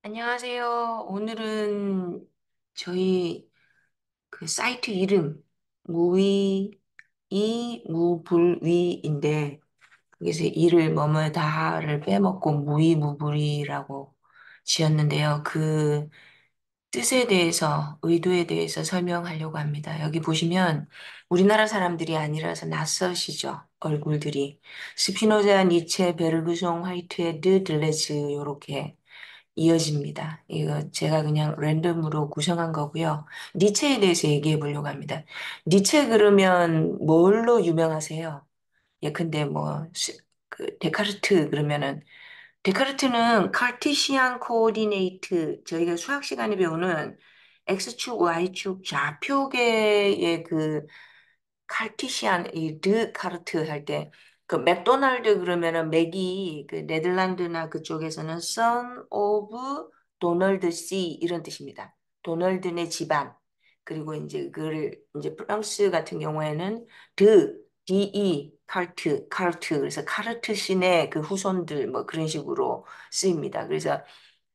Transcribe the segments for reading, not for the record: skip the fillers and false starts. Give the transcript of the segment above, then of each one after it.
안녕하세요. 오늘은 저희 그 사이트 이름 무위 이무불위인데 거기서 이를 뭐뭐다를 빼먹고 무위무불위라고 지었는데요. 그 뜻에 대해서 의도에 대해서 설명하려고 합니다. 여기 보시면 우리나라 사람들이 아니라서 낯서시죠? 얼굴들이 스피노자, 니체, 베르그송, 화이트헤드, 들레즈 요렇게 이어집니다. 이거 제가 그냥 랜덤으로 구성한 거고요. 니체에 대해서 얘기해 보려고 합니다. 니체 그러면 뭘로 유명하세요? 예컨대 그 데카르트 그러면은 데카르트는 카르티시안 코오디네이트 저희가 수학 시간에 배우는 X축, Y축 좌표계의 그 카르티시안 이 드카르트 할 때 그 맥도날드 그러면은 맥이 그 네덜란드나 그쪽에서는 son of 도널드 C 이런 뜻입니다. 도널드네 집안. 그리고 이제 그를 이제 프랑스 같은 경우에는 DE 카르트 그래서 카르트 신의 그 후손들 뭐 그런 식으로 쓰입니다. 그래서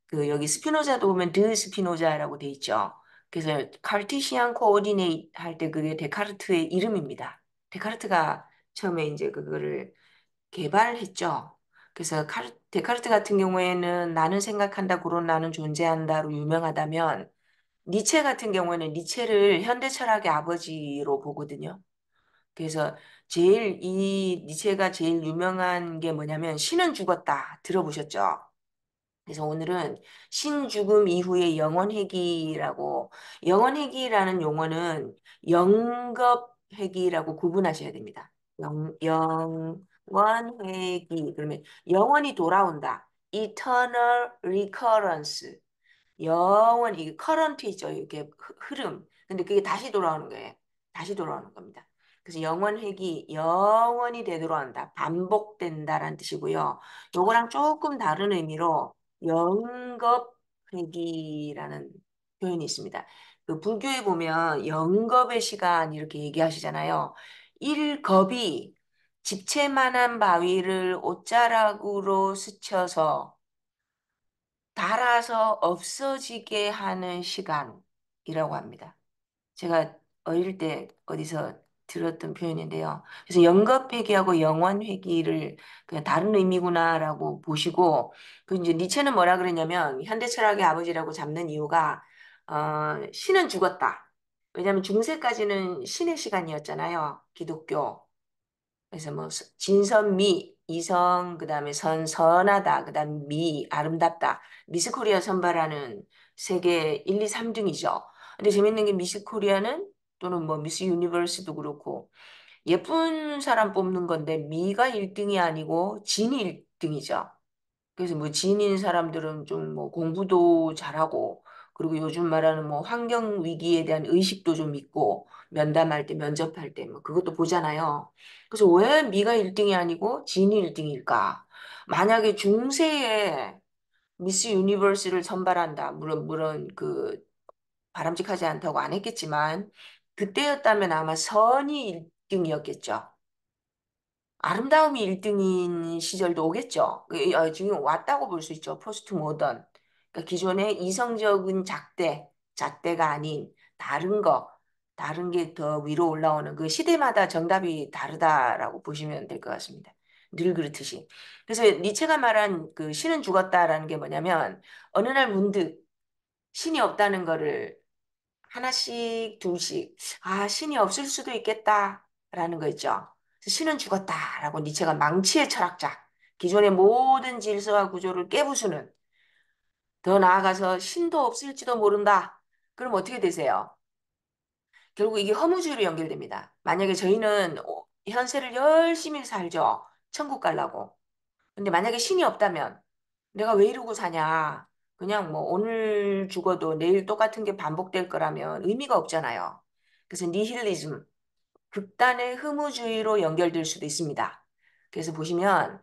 그 여기 스피노자도 보면 드 스피노자라고 돼 있죠. 그래서 카르티시안 코오디네이트 할 때 그게 데카르트의 이름입니다. 데카르트가 처음에 이제 그거를 개발했죠. 그래서 데카르트 같은 경우에는 나는 생각한다, 그런 나는 존재한다로 유명하다면 니체 같은 경우에는 니체를 현대 철학의 아버지로 보거든요. 그래서 제일 이 니체가 제일 유명한 게 뭐냐면 신은 죽었다 들어보셨죠? 그래서 오늘은 신죽음 이후의 영원회귀라고, 영원회귀라는 용어는 영겁회귀라고 구분하셔야 됩니다. 영원회귀, 그러면 영원히 돌아온다. Eternal recurrence. 영원히, 이게 커런트 있죠. 이렇게 흐름. 근데 그게 다시 돌아오는 거예요. 다시 돌아오는 겁니다. 그래서 영원회귀, 영원히 되돌아온다. 반복된다라는 뜻이고요. 요거랑 조금 다른 의미로 영겁회귀라는 표현이 있습니다. 그 불교에 보면 영겁의 시간 이렇게 얘기하시잖아요. 일겁이 집채만한 바위를 옷자락으로 스쳐서 닳아서 없어지게 하는 시간이라고 합니다. 제가 어릴 때 어디서 들었던 표현인데요. 그래서 영겁회귀하고 영원회귀를 그냥 다른 의미구나라고 보시고, 그 이제 니체는 뭐라 그랬냐면 현대 철학의 아버지라고 잡는 이유가 신은 죽었다. 왜냐하면 중세까지는 신의 시간이었잖아요. 기독교. 그래서 뭐 진선미, 이성, 그다음에 선하다, 그다음 미, 아름답다. 미스 코리아 선발하는 세계 1, 2, 3등이죠. 근데 재밌는 게 미스 코리아는 또는 뭐 미스 유니버스도 그렇고 예쁜 사람 뽑는 건데 미가 1등이 아니고 진이 1등이죠. 그래서 뭐 지인인 사람들은 좀 뭐 공부도 잘하고 그리고 요즘 말하는 뭐 환경 위기에 대한 의식도 좀 있고 면담할 때 면접할 때 뭐 그것도 보잖아요. 그래서 왜 미가 1등이 아니고 진이 1등일까? 만약에 중세에 미스 유니버스를 선발한다. 물론 그 바람직하지 않다고 안 했겠지만 그때였다면 아마 선이 1등이었겠죠. 아름다움이 1등인 시절도 오겠죠. 지금 왔다고 볼 수 있죠. 포스트 모던. 그러니까 기존의 이성적인 잣대가 아닌 다른 거, 다른 게 더 위로 올라오는 그 시대마다 정답이 다르다라고 보시면 될 것 같습니다. 늘 그렇듯이. 그래서 니체가 말한 그 신은 죽었다라는 게 뭐냐면 어느 날 문득 신이 없다는 거를 하나씩 둘씩 신이 없을 수도 있겠다라는 거 있죠. 그래서 신은 죽었다라고 니체가 망치의 철학자 기존의 모든 질서와 구조를 깨부수는 더 나아가서 신도 없을지도 모른다. 그럼 어떻게 되세요? 결국 이게 허무주의로 연결됩니다. 만약에 저희는 현세를 열심히 살죠. 천국 가려고. 근데 만약에 신이 없다면 내가 왜 이러고 사냐? 그냥 뭐 오늘 죽어도 내일 똑같은 게 반복될 거라면 의미가 없잖아요. 그래서 니힐리즘, 극단의 흐무주의로 연결될 수도 있습니다. 그래서 보시면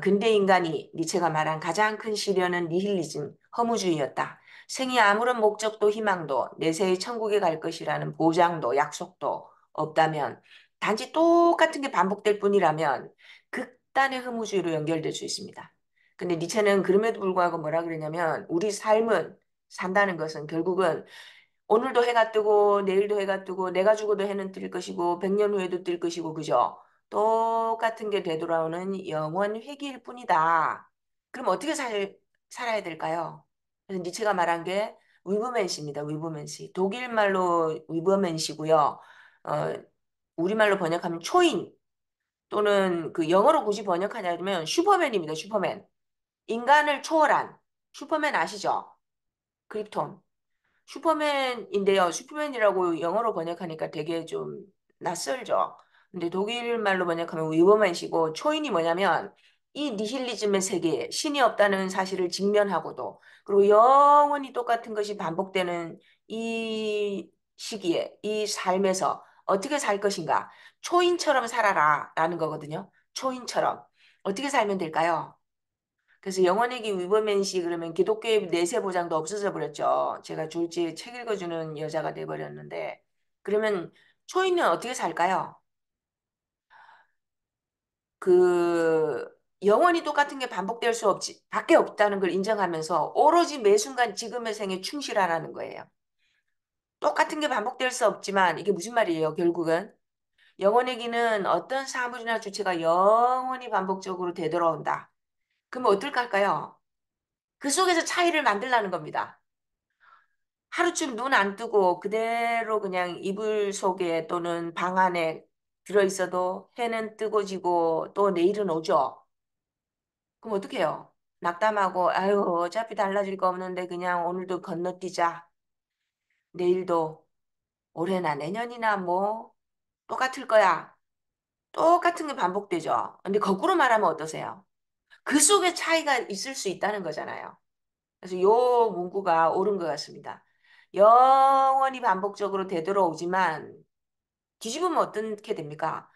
근대 인간이 니체가 말한 가장 큰 시련은 니힐리즘, 허무주의였다. 생이 아무런 목적도 희망도 내세의 천국에 갈 것이라는 보장도 약속도 없다면 단지 똑같은 게 반복될 뿐이라면 극단의 흐무주의로 연결될 수 있습니다. 근데 니체는 그럼에도 불구하고 뭐라 그러냐면 우리 삶은 산다는 것은 결국은 오늘도 해가 뜨고 내일도 해가 뜨고 내가 죽어도 해는 뜰 것이고 100년 후에도 뜰 것이고 그죠? 똑같은 게 되돌아오는 영원 회귀일 뿐이다. 그럼 어떻게 살아야 될까요? 그래서 니체가 말한 게 위브맨시입니다. 위브맨시. 독일 말로 위브맨시고요. 어, 우리말로 번역하면 초인 또는 그 영어로 굳이 번역하냐면 슈퍼맨입니다. 슈퍼맨. 인간을 초월한 슈퍼맨 아시죠? 크립톤. 슈퍼맨인데요. 슈퍼맨이라고 영어로 번역하니까 되게 좀 낯설죠. 근데 독일 말로 번역하면 위버맨이고 초인이 뭐냐면 이 니힐리즘의 세계에 신이 없다는 사실을 직면하고도 그리고 영원히 똑같은 것이 반복되는 이 시기에 이 삶에서 어떻게 살 것인가 초인처럼 살아라 라는 거거든요. 초인처럼 어떻게 살면 될까요? 그래서 영원이기 위버맨시 그러면 기독교의 내세 보장도 없어져 버렸죠. 제가 졸지에 책 읽어주는 여자가 돼 버렸는데 그러면 초인은 어떻게 살까요? 그 영원히 똑같은 게 반복될 수 없지 밖에 없다는 걸 인정하면서 오로지 매 순간 지금의 생에 충실하라는 거예요. 똑같은 게 반복될 수 없지만 이게 무슨 말이에요? 결국은 영원이기는 어떤 사물이나 주체가 영원히 반복적으로 되돌아온다. 그러면 어떨까 할까요? 그 속에서 차이를 만들라는 겁니다. 하루쯤 눈 안 뜨고 그대로 그냥 이불 속에 또는 방 안에 들어있어도 해는 뜨고 지고 또 내일은 오죠. 그럼 어떡해요? 낙담하고 아유 어차피 달라질 거 없는데 그냥 오늘도 건너뛰자. 내일도 올해나 내년이나 뭐 똑같을 거야. 똑같은 게 반복되죠. 근데 거꾸로 말하면 어떠세요? 그 속에 차이가 있을 수 있다는 거잖아요. 그래서 요 문구가 옳은 것 같습니다. 영원히 반복적으로 되돌아오지만 뒤집으면 어떻게 됩니까?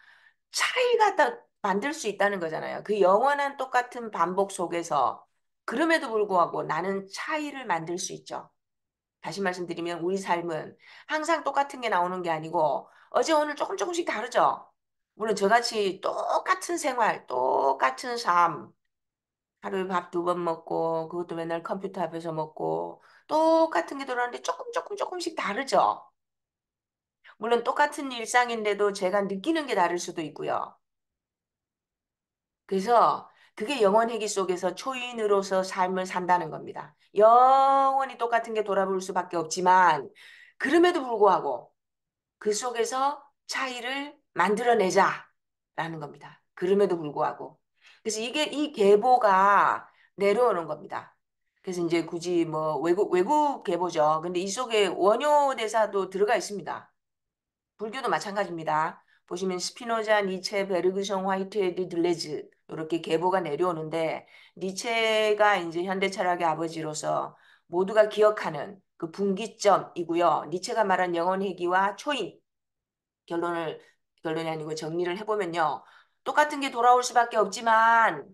차이가 다 만들 수 있다는 거잖아요. 그 영원한 똑같은 반복 속에서 그럼에도 불구하고 나는 차이를 만들 수 있죠. 다시 말씀드리면 우리 삶은 항상 똑같은 게 나오는 게 아니고 어제 오늘 조금씩 다르죠. 물론 저같이 똑같은 생활, 똑같은 삶, 하루에 밥 2번 먹고 그것도 맨날 컴퓨터 앞에서 먹고 똑같은 게 돌아오는데 조금씩 다르죠. 물론 똑같은 일상인데도 제가 느끼는 게 다를 수도 있고요. 그래서 그게 영원회귀 속에서 초인으로서 삶을 산다는 겁니다. 영원히 똑같은 게 돌아볼 수밖에 없지만 그럼에도 불구하고 그 속에서 차이를 만들어내자라는 겁니다. 그럼에도 불구하고. 그래서 이게 이 계보가 내려오는 겁니다. 그래서 이제 굳이 뭐 외국 계보죠. 근데 이 속에 원효 대사도 들어가 있습니다. 불교도 마찬가지입니다. 보시면 스피노자, 니체, 베르그성, 화이트헤드, 들레즈 이렇게 계보가 내려오는데 니체가 이제 현대 철학의 아버지로서 모두가 기억하는 그 분기점이고요. 니체가 말한 영원 회귀와 초인 결론을 결론이 아니고 정리를 해보면요. 똑같은 게 돌아올 수밖에 없지만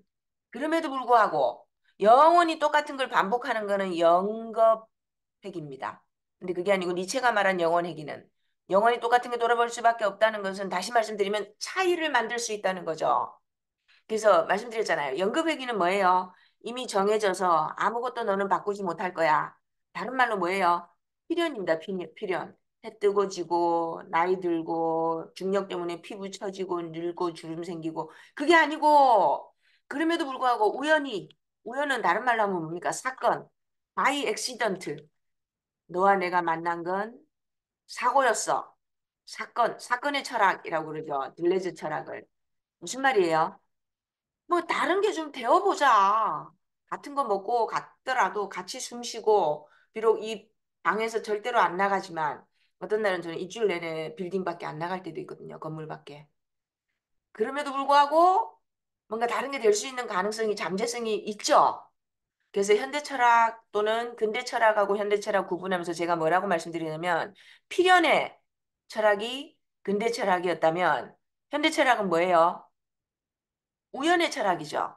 그럼에도 불구하고 영원히 똑같은 걸 반복하는 거는 영겁획입니다. 근데 그게 아니고 니체가 말한 영원회귀는 영원히 똑같은 게 돌아볼 수밖에 없다는 것은 다시 말씀드리면 차이를 만들 수 있다는 거죠. 그래서 말씀드렸잖아요. 연급회귀는 뭐예요? 이미 정해져서 아무것도 너는 바꾸지 못할 거야. 다른 말로 뭐예요? 필연입니다. 필연. 해 뜨고 지고 나이 들고 중력 때문에 피부 처지고 늙고 주름 생기고 그게 아니고 그럼에도 불구하고 우연은 다른 말로 하면 뭡니까? 사건. 바이 액시던트. 너와 내가 만난 건 사고였어. 사건의 철학이라고 그러죠. 들레즈 철학을. 무슨 말이에요? 뭐 다른 게 좀 데워보자. 같은 거 먹고 같더라도 같이 숨 쉬고 비록 이 방에서 절대로 안 나가지만 어떤 날은 저는 일주일 내내 빌딩 밖에 안 나갈 때도 있거든요. 건물 밖에. 그럼에도 불구하고 뭔가 다른 게 될 수 있는 가능성이 잠재성이 있죠. 그래서 현대 철학 또는 근대 철학하고 현대 철학 구분하면서 제가 뭐라고 말씀드리냐면 필연의 철학이 근대 철학이었다면 현대 철학은 뭐예요? 우연의 철학이죠.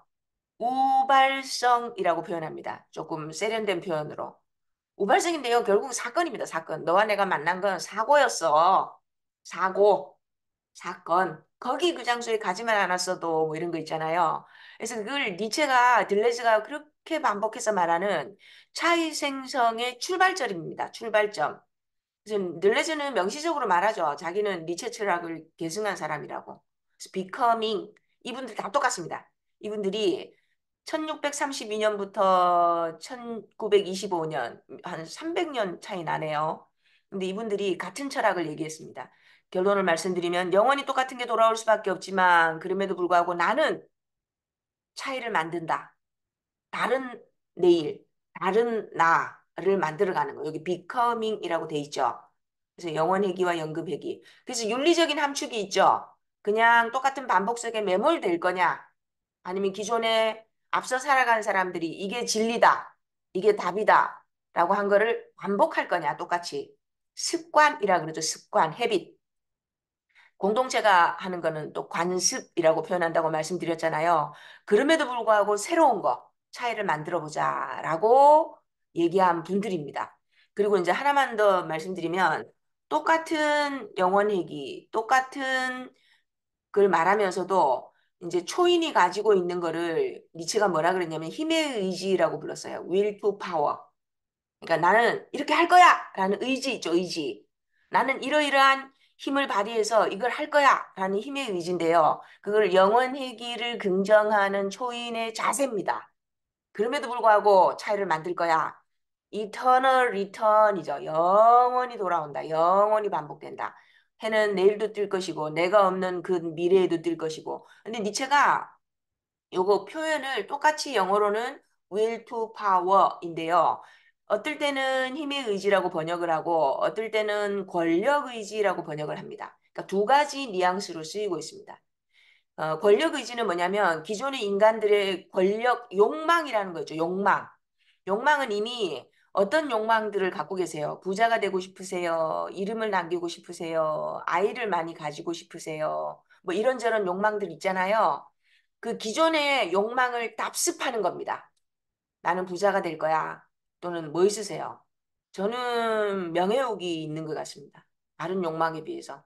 우발성이라고 표현합니다. 조금 세련된 표현으로. 우발성인데요. 결국 사건입니다. 사건. 너와 내가 만난 건 사고였어. 사고, 사건. 거기 그 장소에 가지만 않았어도 뭐 이런 거 있잖아요. 그래서 그걸 니체가 들레즈가 그렇게 반복해서 말하는 차이 생성의 출발점입니다. 출발점. 그래서 들레즈는 명시적으로 말하죠. 자기는 니체 철학을 계승한 사람이라고. 그래서 becoming 이분들 다 똑같습니다. 이분들이 1632년부터 1925년 한 300년 차이 나네요. 근데 이분들이 같은 철학을 얘기했습니다. 결론을 말씀드리면 영원히 똑같은 게 돌아올 수밖에 없지만 그럼에도 불구하고 나는 차이를 만든다. 다른 내일, 다른 나를 만들어가는 거. 여기 becoming이라고 돼 있죠. 그래서 영원회귀와 연급회귀. 그래서 윤리적인 함축이 있죠. 그냥 똑같은 반복 속에 매몰될 거냐? 아니면 기존에 앞서 살아간 사람들이 이게 진리다, 이게 답이다 라고 한 거를 반복할 거냐? 똑같이. 습관이라 그러죠. 습관, 헤빗. 공동체가 하는 거는 또 관습이라고 표현한다고 말씀드렸잖아요. 그럼에도 불구하고 새로운 거, 차이를 만들어 보자라고 얘기한 분들입니다. 그리고 이제 하나만 더 말씀드리면 똑같은 영원회귀, 똑같은 걸 말하면서도 이제 초인이 가지고 있는 거를 니체가 뭐라 그랬냐면 힘의 의지라고 불렀어요. will to power. 그러니까 나는 이렇게 할 거야! 라는 의지 있죠, 의지. 나는 이러이러한 힘을 발휘해서 이걸 할 거야! 라는 힘의 의지인데요. 그걸 영원회귀를 긍정하는 초인의 자세입니다. 그럼에도 불구하고 차이를 만들 거야. eternal return이죠. 영원히 돌아온다. 영원히 반복된다. 해는 내일도 뜰 것이고 내가 없는 그 미래에도 뜰 것이고. 근데 니체가 요거 표현을 똑같이 영어로는 will to power인데요. 어떨 때는 힘의 의지라고 번역을 하고 어떨 때는 권력 의지라고 번역을 합니다. 그러니까 두 가지 뉘앙스로 쓰이고 있습니다. 권력 의지는 뭐냐면 기존의 인간들의 권력 욕망이라는 거죠. 욕망. 욕망은 이미 어떤 욕망들을 갖고 계세요? 부자가 되고 싶으세요? 이름을 남기고 싶으세요? 아이를 많이 가지고 싶으세요? 뭐 이런저런 욕망들 있잖아요. 그 기존의 욕망을 답습하는 겁니다. 나는 부자가 될 거야. 또는 뭐 있으세요? 저는 명예욕이 있는 것 같습니다. 다른 욕망에 비해서.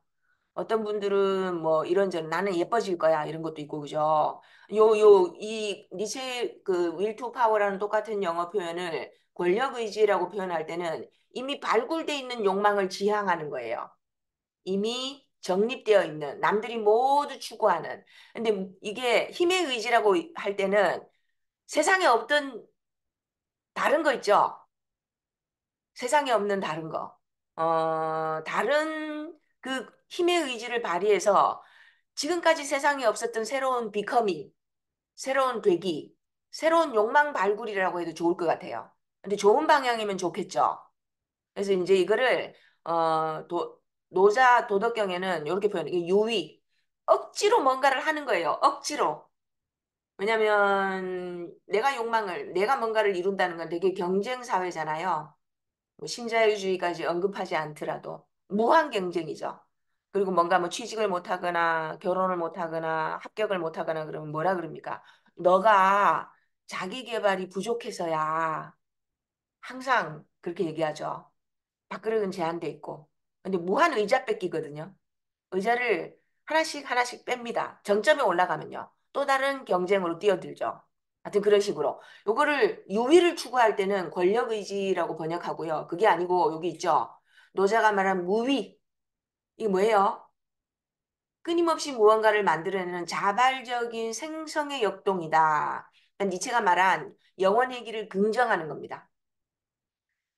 어떤 분들은 뭐 이런저런 나는 예뻐질 거야 이런 것도 있고 그죠? 이 니체 그 will to power라는 똑같은 영어 표현을 권력 의지라고 표현할 때는 이미 발굴돼 있는 욕망을 지향하는 거예요. 이미 정립되어 있는 남들이 모두 추구하는. 근데 이게 힘의 의지라고 할 때는 세상에 없던 다른 거 있죠? 세상에 없는 다른 거. 다른 그 힘의 의지를 발휘해서 지금까지 세상에 없었던 새로운 비커밍, 새로운 되기, 새로운 욕망 발굴이라고 해도 좋을 것 같아요. 근데 좋은 방향이면 좋겠죠. 그래서 이제 이거를 노자 도덕경에는 이렇게 표현해요. 이게 유의. 억지로 뭔가를 하는 거예요. 억지로. 왜냐면 내가 뭔가를 이룬다는 건 되게 경쟁 사회잖아요. 뭐 신자유주의까지 언급하지 않더라도 무한 경쟁이죠. 그리고 뭔가 뭐 취직을 못하거나 결혼을 못하거나 합격을 못하거나 그러면 뭐라 그럽니까? 너가 자기 개발이 부족해서야 항상 그렇게 얘기하죠. 밥그릇은 제한돼 있고. 근데 무한 의자 뺏기거든요. 의자를 하나씩 하나씩 뺍니다. 정점에 올라가면요. 또 다른 경쟁으로 뛰어들죠. 하여튼 그런 식으로. 요거를 유의를 추구할 때는 권력 의지라고 번역하고요. 그게 아니고 여기 있죠. 노자가 말한 무위. 이게 뭐예요? 끊임없이 무언가를 만들어내는 자발적인 생성의 역동이다. 그러니까 니체가 말한 영원의 길을 긍정하는 겁니다.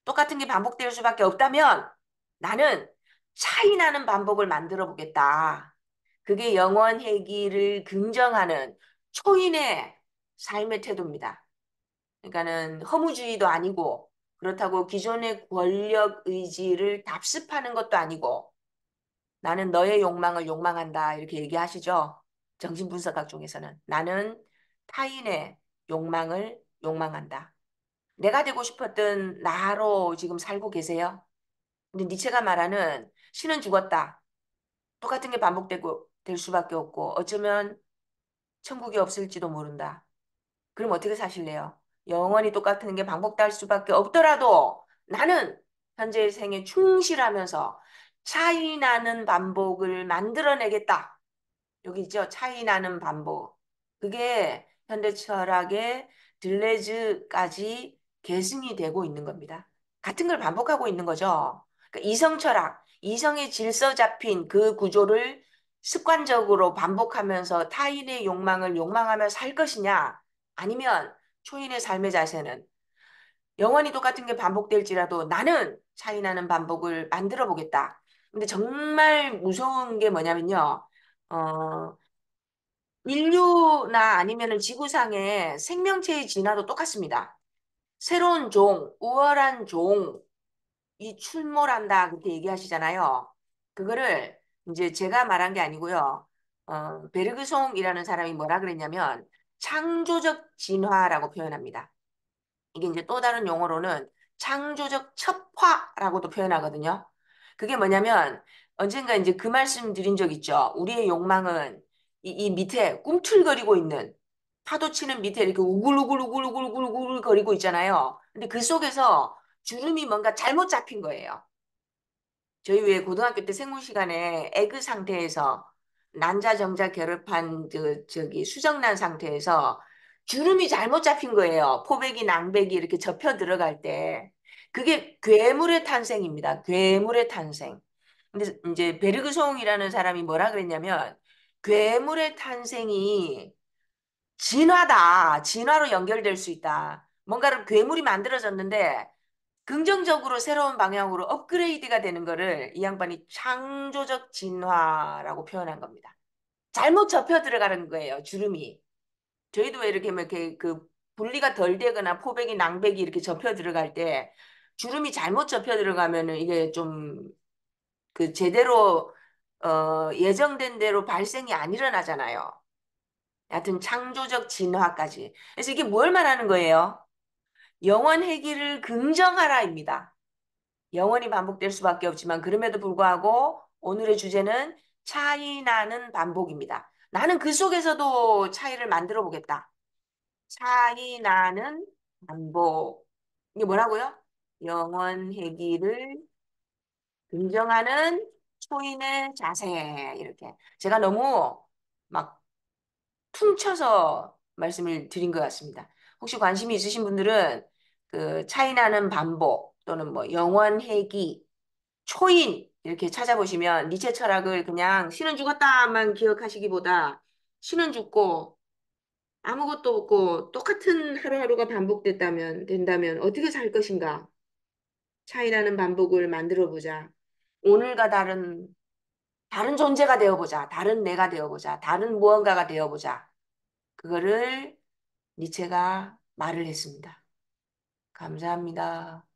똑같은 게 반복될 수밖에 없다면 나는 차이 나는 반복을 만들어 보겠다. 그게 영원회귀를 긍정하는 초인의 삶의 태도입니다. 그러니까는 허무주의도 아니고 그렇다고 기존의 권력 의지를 답습하는 것도 아니고 나는 너의 욕망을 욕망한다 이렇게 얘기하시죠. 정신분석학 중에서는 나는 타인의 욕망을 욕망한다. 내가 되고 싶었던 나로 지금 살고 계세요? 근데 니체가 말하는 신은 죽었다. 똑같은 게 반복되고 될 수밖에 없고 어쩌면 천국이 없을지도 모른다. 그럼 어떻게 사실래요? 영원히 똑같은 게 반복될 수밖에 없더라도 나는 현재의 생에 충실하면서 차이 나는 반복을 만들어내겠다. 여기 있죠? 차이 나는 반복. 그게 현대 철학의 들레즈까지 계승이 되고 있는 겁니다. 같은 걸 반복하고 있는 거죠. 그러니까 이성 철학, 이성의 질서 잡힌 그 구조를 습관적으로 반복하면서 타인의 욕망을 욕망하며 살 것이냐, 아니면 초인의 삶의 자세는 영원히 똑같은 게 반복될지라도 나는 차이 나는 반복을 만들어 보겠다. 근데 정말 무서운 게 뭐냐면요. 어, 인류나 아니면은 지구상의 생명체의 진화도 똑같습니다. 새로운 종, 우월한 종이 출몰한다 그렇게 얘기하시잖아요. 그거를 이제 제가 말한 게 아니고요. 베르그송이라는 사람이 뭐라 그랬냐면 창조적 진화라고 표현합니다. 이게 이제 또 다른 용어로는 창조적 첩화라고도 표현하거든요. 그게 뭐냐면 언젠가 이제 그 말씀 드린 적 있죠. 우리의 욕망은 이 밑에 꿈틀거리고 있는 파도 치는 밑에 이렇게 우글우글우글우글우글 거리고 있잖아요. 근데 그 속에서 주름이 뭔가 잘못 잡힌 거예요. 저희 왜 고등학교 때 생물 시간에 에그 상태에서 난자 정자 결합한 저기 수정란 상태에서 주름이 잘못 잡힌 거예요. 포백이 낭백이 이렇게 접혀 들어갈 때. 그게 괴물의 탄생입니다. 괴물의 탄생. 근데 이제 베르그송이라는 사람이 뭐라 그랬냐면 괴물의 탄생이 진화다. 진화로 연결될 수 있다. 뭔가를 괴물이 만들어졌는데 긍정적으로 새로운 방향으로 업그레이드가 되는 거를 이 양반이 창조적 진화라고 표현한 겁니다. 잘못 접혀 들어가는 거예요, 주름이. 저희도 왜 이렇게 뭐 이렇게 그 분리가 덜 되거나 포백이 낭백이 이렇게 접혀 들어갈 때 주름이 잘못 접혀 들어가면은 이게 좀 그 제대로 예정된 대로 발생이 안 일어나잖아요. 하여튼 창조적 진화까지. 그래서 이게 뭘 말하는 거예요? 영원 회귀를 긍정하라입니다. 영원히 반복될 수밖에 없지만 그럼에도 불구하고 오늘의 주제는 차이 나는 반복입니다. 나는 그 속에서도 차이를 만들어 보겠다. 차이 나는 반복. 이게 뭐라고요? 영원 회귀를 긍정하는 초인의 자세. 이렇게. 제가 너무 막 퉁쳐서 말씀을 드린 것 같습니다. 혹시 관심이 있으신 분들은 그 차이 나는 반복 또는 뭐 영원 회귀 초인 이렇게 찾아보시면 니체 철학을 그냥 신은 죽었다만 기억하시기보다 신은 죽고 아무것도 없고 똑같은 하루하루가 반복됐다면 된다면 어떻게 살 것인가? 차이나는 반복을 만들어 보자. 오늘과 다른 존재가 되어 보자. 다른 내가 되어 보자. 다른 무언가가 되어 보자. 그거를 니체가 말을 했습니다. 감사합니다.